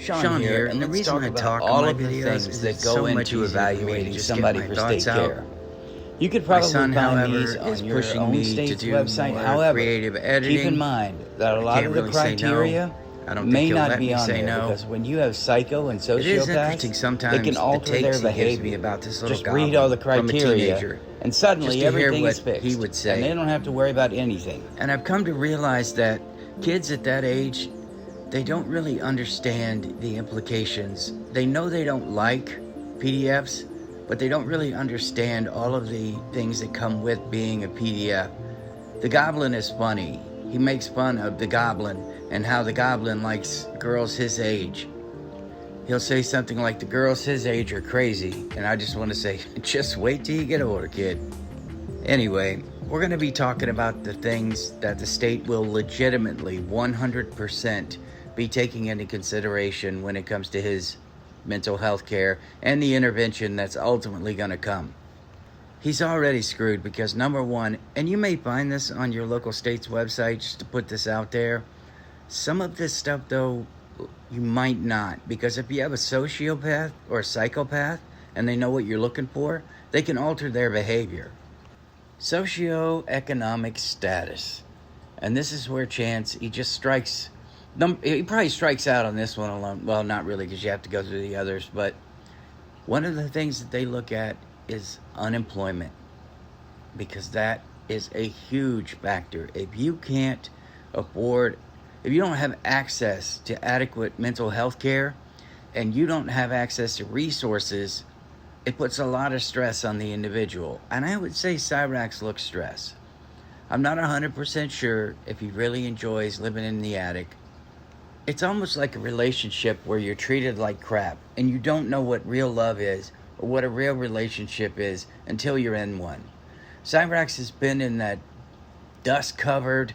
Sean here, and the reason I talk all of the things that go into evaluating somebody for state care. You could probably find these on your own state's website. However, keep in mind that a lot of the criteria may not be on there because when you have psycho and sociopaths, it can alter their behavior. Just read all the criteria, and suddenly everything is fixed, and they don't have to worry about anything. And I've come to realize that kids at that age, they don't really understand the implications. They know they don't like PDFs, but they don't really understand all of the things that come with being a PDF. The Goblin is funny. He makes fun of the Goblin and how the Goblin likes girls his age. He'll say something like, the girls his age are crazy. And I just want to say, just wait till you get older, kid. Anyway, we're going to be talking about the things that the state will legitimately 100% be taking into consideration when it comes to his mental health care and the intervention that's ultimately going to come. He's already screwed because number one, and you may find this on your local state's website, just to put this out there, some of this stuff though, you might not, because if you have a sociopath or a psychopath and they know what you're looking for, they can alter their behavior. Socioeconomic status. And this is where Chance, he just strikes. He probably strikes out on this one alone. Well, not really, because you have to go through the others. But one of the things that they look at is unemployment, because that is a huge factor. If you can't afford, if you don't have access to adequate mental health care, and you don't have access to resources, it puts a lot of stress on the individual. And I would say Cyraxx looks stressed. I'm not 100% sure if he really enjoys living in the attic. It's almost like a relationship where you're treated like crap and you don't know what real love is or what a real relationship is until you're in one. Cyraxx has been in that dust-covered,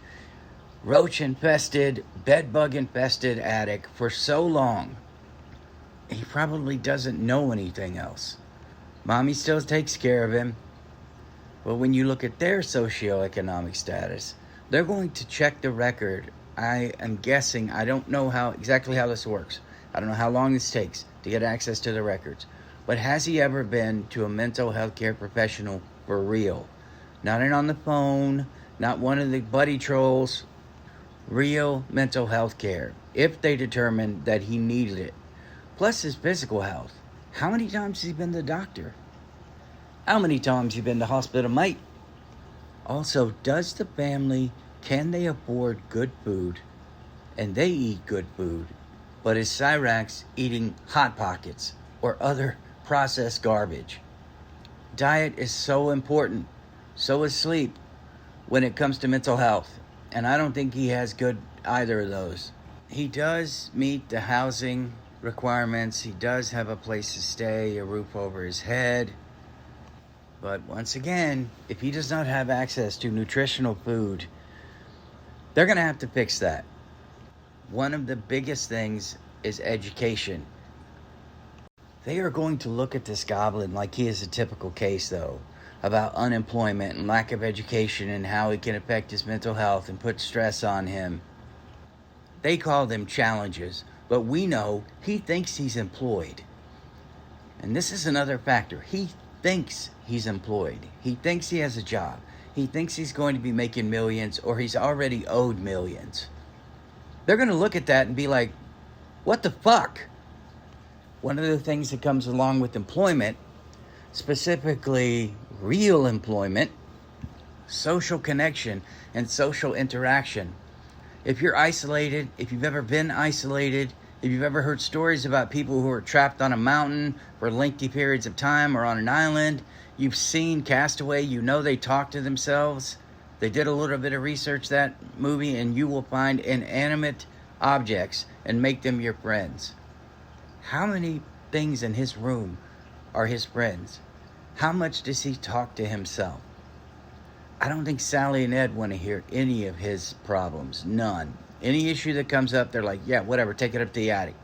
roach-infested, bed-bug-infested attic for so long, he probably doesn't know anything else. Mommy still takes care of him, but when you look at their socioeconomic status, they're going to check the record. I am guessing, I don't know exactly how this works. I don't know how long this takes to get access to the records. But has he ever been to a mental health care professional for real? Not on the phone, not one of the buddy trolls. Real mental health care, if they determine that he needed it. Plus his physical health. How many times has he been to the doctor? How many times has he been to hospital, mate? Also, does the family, can they afford good food? And they eat good food. But is Cyraxx eating Hot Pockets or other processed garbage? Diet is so important. So is sleep when it comes to mental health. And I don't think he has good either of those. He does meet the housing requirements. He does have a place to stay, a roof over his head. But once again, if he does not have access to nutritional food, they're going to have to fix that. One of the biggest things is education. They are going to look at this Goblin like he is a typical case, though, about unemployment and lack of education and how it can affect his mental health and put stress on him. They call them challenges, but we know he thinks he's employed. And this is another factor. He thinks he's employed. He thinks he has a job. He thinks he's going to be making millions, or he's already owed millions. They're going to look at that and be like, what the fuck? One of the things that comes along with employment, specifically real employment, social connection and social interaction. If you're isolated, if you've ever been isolated, if you've ever heard stories about people who are trapped on a mountain for lengthy periods of time or on an island, you've seen Castaway, you know they talk to themselves. They did a little bit of research, that movie, and you will find inanimate objects and make them your friends. How many things in his room are his friends? How much does he talk to himself? I don't think Sally and Ed want to hear any of his problems. None. Any issue that comes up, they're like, yeah, whatever, take it up to the attic.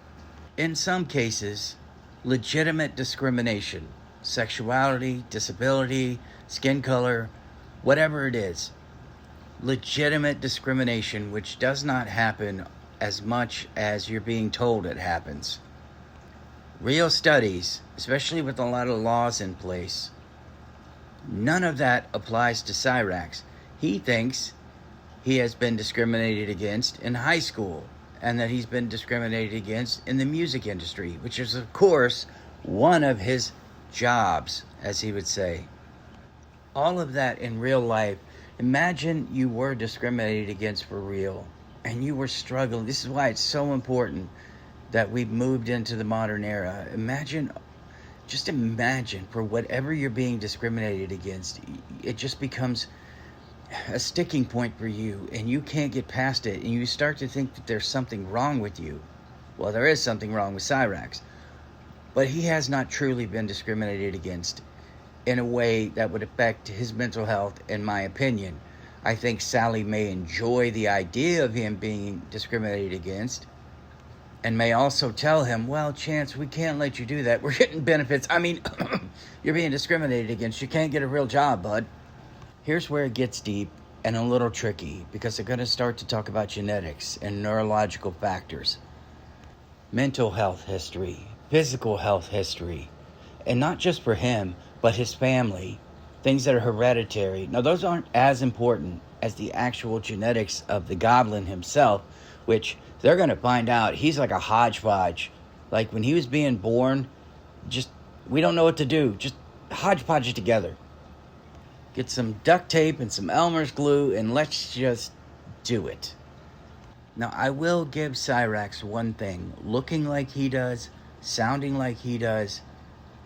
In some cases, legitimate discrimination, sexuality, disability, skin color, whatever it is, legitimate discrimination, which does not happen as much as you're being told it happens. Real studies, especially with a lot of laws in place, none of that applies to Cyraxx. He thinks he has been discriminated against in high school and that he's been discriminated against in the music industry, which is, of course, one of his jobs, as he would say. All of that in real life. Imagine you were discriminated against for real and you were struggling. This is why it's so important that we've moved into the modern era. Just imagine, for whatever you're being discriminated against, it just becomes a sticking point for you and you can't get past it, and you start to think that there's something wrong with you. Well, there is something wrong with Cyraxx, but he has not truly been discriminated against in a way that would affect his mental health, in my opinion. I think Sally may enjoy the idea of him being discriminated against and may also tell him, well, Chance, we can't let you do that. We're getting benefits. I mean, you're being discriminated against. You can't get a real job, bud. Here's where it gets deep and a little tricky, because they're going to start to talk about genetics and neurological factors, mental health history, physical health history, and not just for him, but his family, things that are hereditary. Now, those aren't as important as the actual genetics of the goblin himself, which they're going to find out he's like a hodgepodge. Like when he was being born, we don't know what to do. Just hodgepodge it together. Get some duct tape and some Elmer's glue and let's just do it. Now, I will give Cyraxx one thing. Looking like he does, sounding like he does,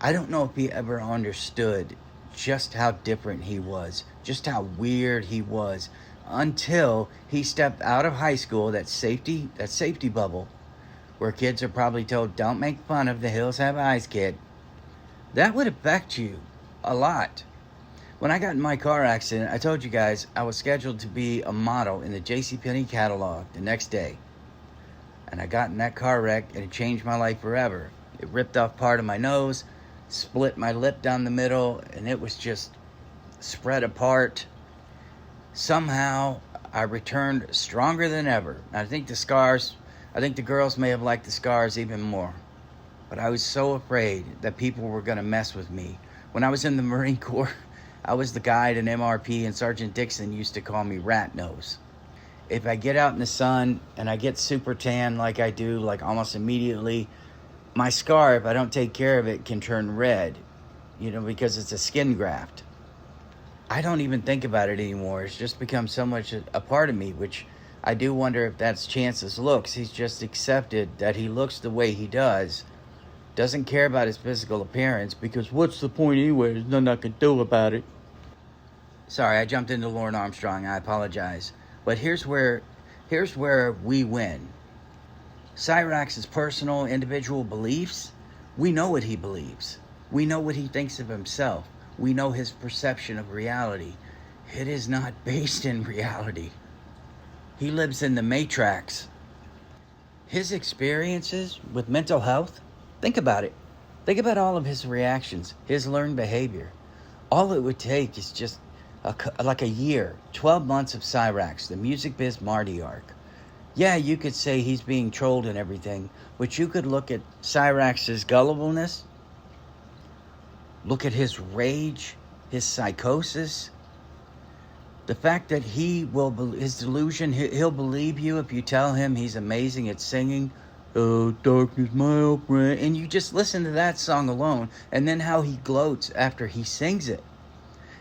I don't know if he ever understood just how different he was, just how weird he was, until he stepped out of high school, that safety bubble, where kids are probably told, don't make fun of the hills have eyes, kid. That would affect you a lot. When I got in my car accident, I told you guys I was scheduled to be a model in the JCPenney catalog the next day. And I got in that car wreck and it changed my life forever. It ripped off part of my nose, split my lip down the middle, and it was just spread apart. Somehow, I returned stronger than ever. I think the girls may have liked the scars even more. But I was so afraid that people were going to mess with me. When I was in the Marine Corps, I was the guide in MRP, and Sergeant Dixon used to call me Rat Nose. If I get out in the sun and I get super tan like I do, like almost immediately, my scar, if I don't take care of it, can turn red, because it's a skin graft. I don't even think about it anymore. It's just become so much a part of me, which I do wonder if that's Chance's looks. He's just accepted that he looks the way he does, doesn't care about his physical appearance, because what's the point anyway? There's nothing I can do about it. Sorry, I jumped into Lauren Armstrong. I apologize. But here's where we win. Cyraxx's personal, individual beliefs, we know what he believes. We know what he thinks of himself. We know his perception of reality. It is not based in reality. He lives in the matrix. His experiences with mental health, think about it. Think about all of his reactions, his learned behavior. All it would take is just like a year, 12 months of Cyraxx, the Music Biz Marty arc. Yeah, you could say he's being trolled and everything, but you could look at Cyraxx's gullibleness, look at his rage, his psychosis, the fact that his delusion, he'll believe you if you tell him he's amazing at singing, oh, darkness, my old friend, and you just listen to that song alone, and then how he gloats after he sings it,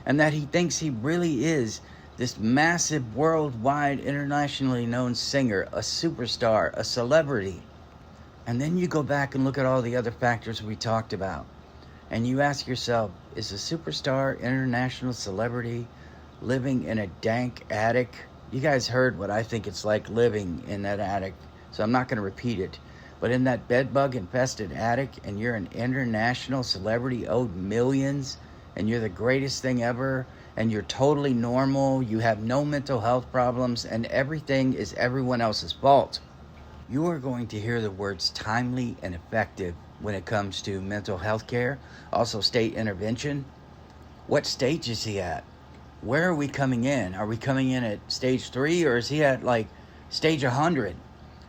and that he thinks he really is this massive, worldwide, internationally known singer, a superstar, a celebrity. And then you go back and look at all the other factors we talked about, and you ask yourself, is a superstar, international celebrity, living in a dank attic? You guys heard what I think it's like living in that attic, so I'm not going to repeat it. But in that bedbug-infested attic, and you're an international celebrity owed millions, and you're the greatest thing ever, and you're totally normal, you have no mental health problems, and everything is everyone else's fault, you are going to hear the words timely and effective when it comes to mental health care, also state intervention. What stage is he at? Where are we coming in? Are we coming in at stage 3, or is he at like stage 100?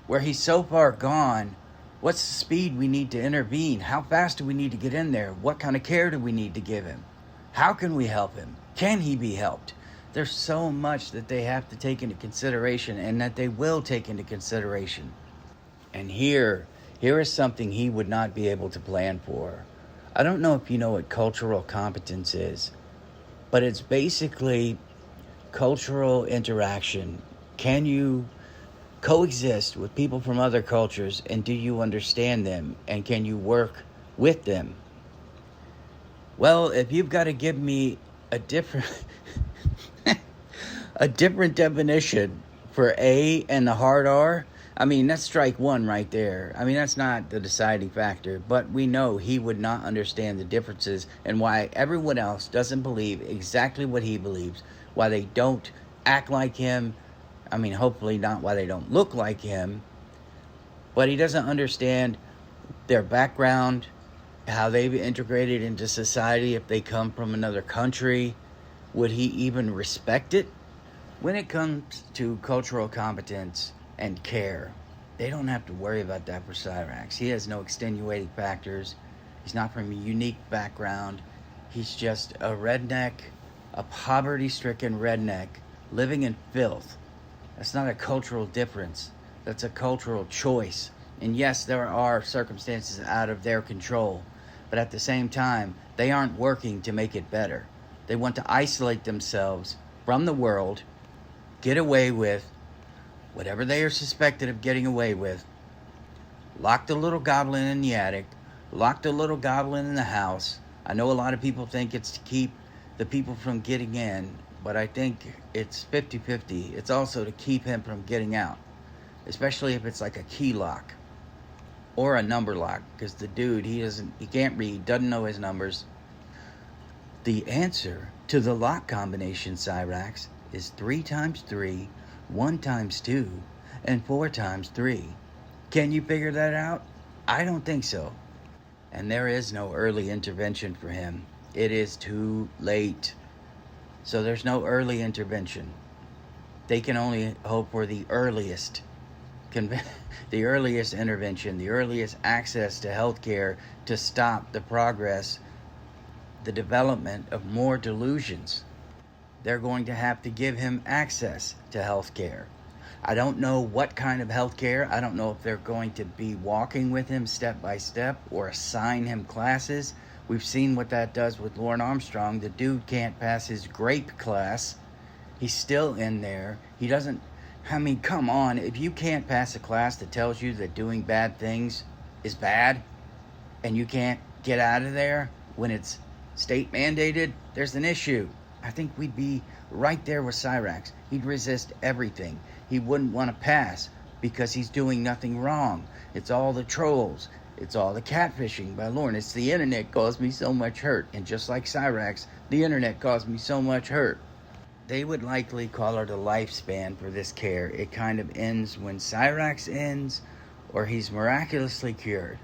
where he's so far gone. What's the speed we need to intervene? How fast do we need to get in there? What kind of care do we need to give him? How can we help him? Can he be helped? There's so much that they have to take into consideration, and that they will take into consideration. And here is something he would not be able to plan for. I don't know if you know what cultural competence is, but it's basically cultural interaction. Can you coexist with people from other cultures, and do you understand them, and can you work with them? Well, if you've got to give me a different a different definition for A and the hard R, I mean, that's strike one right there. I mean, that's not the deciding factor, but we know he would not understand the differences and why everyone else doesn't believe exactly what he believes, why they don't act like him. I mean, hopefully not why they don't look like him, but he doesn't understand their background, how they've integrated into society. If they come from another country, would he even respect it? When it comes to cultural competence and care, they don't have to worry about that for Cyraxx. He has no extenuating factors. He's not from a unique background. He's just a redneck, a poverty-stricken redneck living in filth. That's not a cultural difference. That's a cultural choice. And yes, there are circumstances out of their control, but at the same time, they aren't working to make it better. They want to isolate themselves from the world, get away with whatever they are suspected of getting away with, lock the little goblin in the attic, lock the little goblin in the house. I know a lot of people think it's to keep the people from getting in, but I think it's 50-50. It's also to keep him from getting out, especially if it's like a key lock or a number lock, because the dude, he can't read, doesn't know his numbers. The answer to the lock combination, Cyraxx, is 3 times 3, 1 times 2, and 4 times 3. Can you figure that out? I don't think so. And there is no early intervention for him. It is too late. So there's no early intervention. They can only hope for the earliest intervention, the earliest access to healthcare to stop the progress, the development of more delusions. They're going to have to give him access to healthcare. I don't know what kind of healthcare. I don't know if they're going to be walking with him step by step or assign him classes. We've seen what that does with Lauren Armstrong. The dude can't pass his grape class. He's still in there. He doesn't, I mean, come on. If you can't pass a class that tells you that doing bad things is bad, and you can't get out of there when it's state mandated, there's an issue. I think we'd be right there with Cyraxx. He'd resist everything. He wouldn't want to pass because he's doing nothing wrong. It's all the trolls. It's all the catfishing by Lauren. It's the internet caused me so much hurt. And just like Cyraxx, the internet caused me so much hurt. They would likely call it a lifespan for this care. It kind of ends when Cyraxx ends or he's miraculously cured.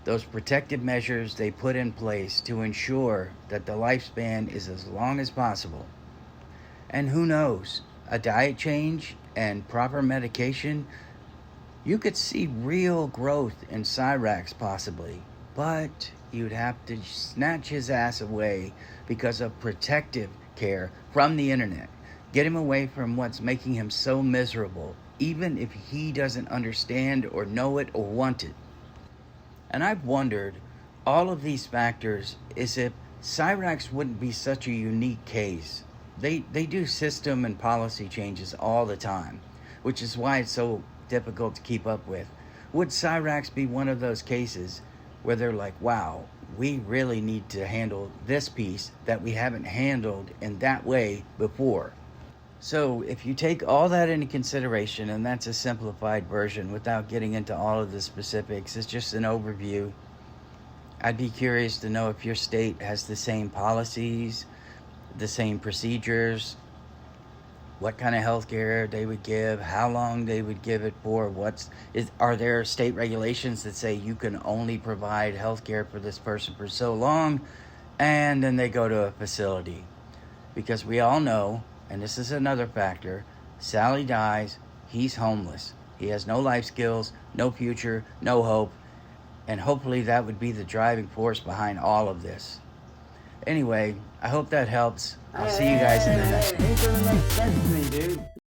Those protective measures they put in place to ensure that the lifespan is as long as possible. And who knows, a diet change and proper medication, you could see real growth in Cyraxx possibly, but you'd have to snatch his ass away because of protective care from the internet. Get him away from what's making him so miserable, even if he doesn't understand or know it or want it. And I've wondered, all of these factors, is if Cyraxx wouldn't be such a unique case. They do system and policy changes all the time, which is why it's so difficult to keep up with. Would Cyraxx be one of those cases where they're like, wow, we really need to handle this piece that we haven't handled in that way before? So if you take all that into consideration, and that's a simplified version without getting into all of the specifics, it's just an overview. I'd be curious to know if your state has the same policies, the same procedures, what kind of health care they would give, how long they would give it for, are there state regulations that say you can only provide health care for this person for so long, and then they go to a facility. Because we all know, and this is another factor, Sally dies, he's homeless. He has no life skills, no future, no hope, and hopefully that would be the driving force behind all of this. Anyway, I hope that helps. I'll see you guys in the next one. It doesn't make sense to me, dude.